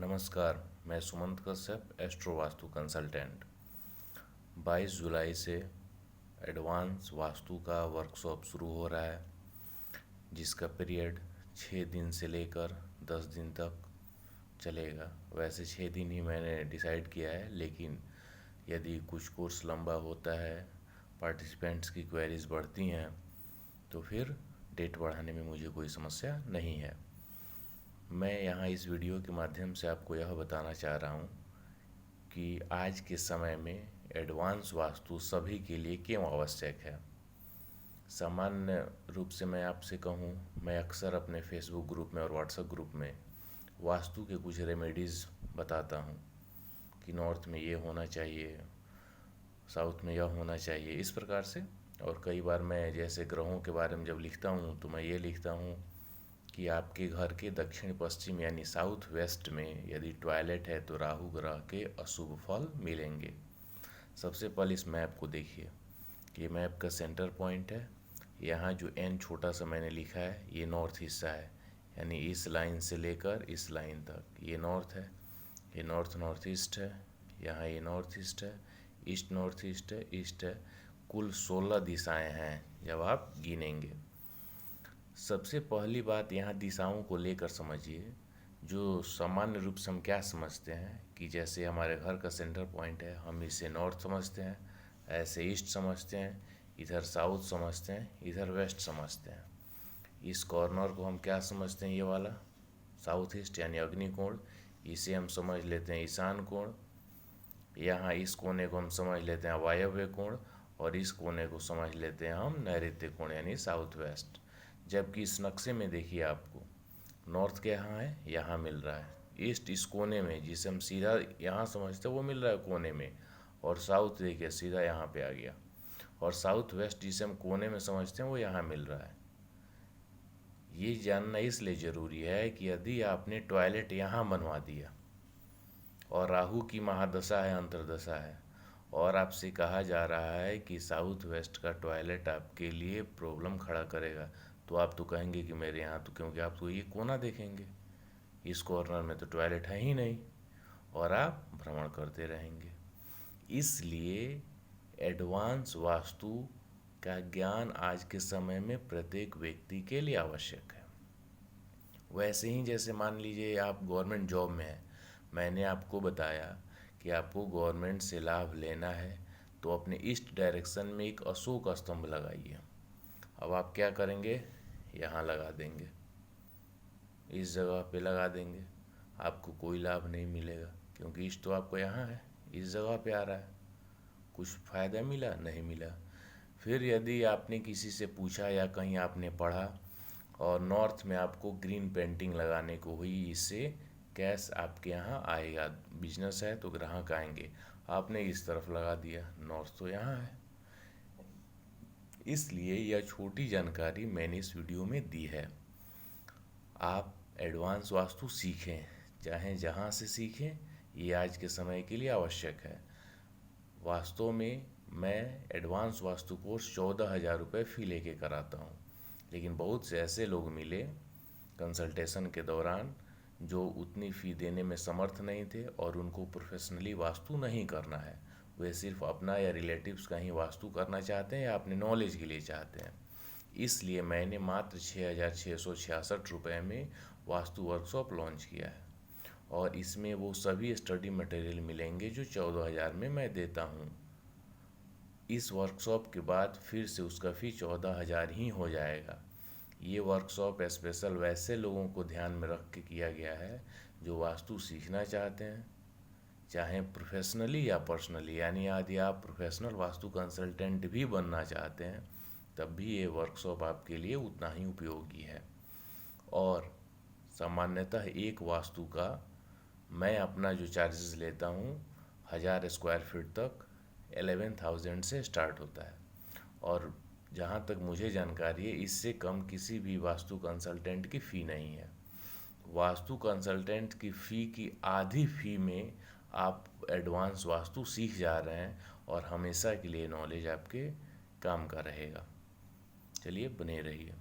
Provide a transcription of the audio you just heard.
नमस्कार, मैं Sumant Kashyap, astro vastu consultant. 22 जुलाई से एडवांस वास्तु का वर्कशॉप शुरू हो रहा है, जिसका पीरियड 6 दिन से लेकर 10 दिन तक चलेगा। वैसे 6 दिन ही मैंने डिसाइड किया है, लेकिन यदि कुछ कोर्स लंबा होता है, पार्टिसिपेंट्स की क्वेरीज बढ़ती हैं, तो फिर डेट बढ़ाने में मुझे कोई समस्या नहीं है। मैं यहाँ इस वीडियो के माध्यम से आपको यह बताना चाह रहा हूँ कि आज के समय में एडवांस वास्तु सभी के लिए क्यों आवश्यक है। सामान्य रूप से मैं आपसे कहूँ, मैं अक्सर अपने फेसबुक ग्रुप में और व्हाट्सएप ग्रुप में वास्तु के कुछ रेमेडीज़ बताता हूँ कि नॉर्थ में ये होना चाहिए, साउथ में यह होना चाहिए, इस प्रकार से। और कई बार मैं जैसे ग्रहों के बारे में जब लिखता हूँ तो मैं ये लिखता हूँ कि आपके घर के दक्षिण पश्चिम यानी साउथ वेस्ट में यदि टॉयलेट है तो राहु ग्रह के अशुभ फल मिलेंगे। सबसे पहले इस मैप को देखिए, ये मैप का सेंटर पॉइंट है। यहाँ जो एन छोटा सा मैंने लिखा है, ये नॉर्थ हिस्सा है, यानी इस लाइन से लेकर इस लाइन तक ये नॉर्थ है, ये नॉर्थ नॉर्थ ईस्ट है, यहाँ ये नॉर्थ ईस्ट है, ईस्ट नॉर्थ ईस्ट है, ईस्ट है। कुल 16 दिशाएं हैं जब आप गिनेंगे। सबसे पहली बात यहाँ दिशाओं को लेकर समझिए। जो सामान्य रूप से हम क्या समझते हैं कि जैसे हमारे घर का सेंटर पॉइंट है, हम इसे नॉर्थ समझते हैं, ऐसे ईस्ट समझते हैं, इधर साउथ समझते हैं, इधर वेस्ट समझते हैं। इस कॉर्नर को हम क्या समझते हैं, ये वाला साउथ ईस्ट यानी अग्निकोण, इसे हम समझ लेते हैं ईशान कोण। यहाँ इस कोने को हम समझ लेते हैं वायव्य कोण, और इस कोने को समझ लेते हैं हम नैऋत्य कोण यानी साउथ वेस्ट। जबकि इस नक्शे में देखिए, आपको नॉर्थ के यहाँ है, यहाँ मिल रहा है, ईस्ट इस कोने में जिसे हम सीधा यहाँ समझते हैं वो मिल रहा है कोने में, और साउथ देखिए सीधा यहाँ पे आ गया, और साउथ वेस्ट जिसे हम कोने में समझते हैं वो यहाँ मिल रहा है। ये जानना इसलिए ज़रूरी है कि यदि आपने टॉयलेट यहाँ बनवा दिया और राहु की महादशा है, अंतर्दशा है, और आपसे कहा जा रहा है कि साउथ वेस्ट का टॉयलेट आपके लिए प्रॉब्लम खड़ा करेगा, तो आप तो कहेंगे कि मेरे यहाँ तो, क्योंकि आप तो ये कोना देखेंगे, इस कॉर्नर में तो टॉयलेट है ही नहीं, और आप भ्रमण करते रहेंगे। इसलिए एडवांस वास्तु का ज्ञान आज के समय में प्रत्येक व्यक्ति के लिए आवश्यक है। वैसे ही जैसे मान लीजिए आप गवर्नमेंट जॉब में हैं, मैंने आपको बताया कि आपको गवर्नमेंट से लाभ लेना है तो अपने ईस्ट डायरेक्शन में एक अशोक स्तंभ लगाइए। अब आप क्या करेंगे, यहाँ लगा देंगे, इस जगह पे लगा देंगे, आपको कोई लाभ नहीं मिलेगा, क्योंकि ईस्ट तो आपको यहाँ है, इस जगह पे आ रहा है। कुछ फ़ायदा मिला? नहीं मिला। फिर यदि आपने किसी से पूछा या कहीं आपने पढ़ा और नॉर्थ में आपको ग्रीन पेंटिंग लगाने को हुई, इससे कैश आपके यहाँ आएगा, बिजनेस है तो ग्राहक आएंगे, आपने इस तरफ लगा दिया, नॉर्थ तो यहाँ है। इसलिए यह छोटी जानकारी मैंने इस वीडियो में दी है। आप एडवांस वास्तु सीखें, चाहे जहाँ से सीखें, ये आज के समय के लिए आवश्यक है। वास्तव में मैं एडवांस वास्तु कोर्स 14,000 रुपये फ़ी लेके कराता हूँ, लेकिन बहुत से ऐसे लोग मिले कंसल्टेशन के दौरान जो उतनी फ़ी देने में समर्थ नहीं थे, और उनको प्रोफेशनली वास्तु नहीं करना है, वे सिर्फ अपना या रिलेटिव्स का ही वास्तु करना चाहते हैं या अपने नॉलेज के लिए चाहते हैं। इसलिए मैंने मात्र 6,666 रुपये में वास्तु वर्कशॉप लॉन्च किया है, और इसमें वो सभी स्टडी मटेरियल मिलेंगे जो 14,000 में मैं देता हूँ। इस वर्कशॉप के बाद फिर से उसका फ़ी 14,000 ही हो जाएगा। ये वर्कशॉप स्पेशल वैसे लोगों को ध्यान में रख के किया गया है जो वास्तु सीखना चाहते हैं, चाहे प्रोफेशनली या पर्सनली, यानी यदि आप प्रोफेशनल वास्तु कंसल्टेंट भी बनना चाहते हैं तब भी ये वर्कशॉप आपके लिए उतना ही उपयोगी है। और सामान्यतः एक वास्तु का मैं अपना जो चार्जेस लेता हूँ 1000 स्क्वायर फीट तक 11,000 से स्टार्ट होता है, और जहाँ तक मुझे जानकारी है इससे कम किसी भी वास्तु कंसल्टेंट की फ़ी नहीं है। वास्तु कंसल्टेंट की फ़ी की आधी फ़ी में आप एडवांस वास्तु सीख जा रहे हैं, और हमेशा के लिए नॉलेज आपके काम का रहेगा। चलिए, बने रहिए।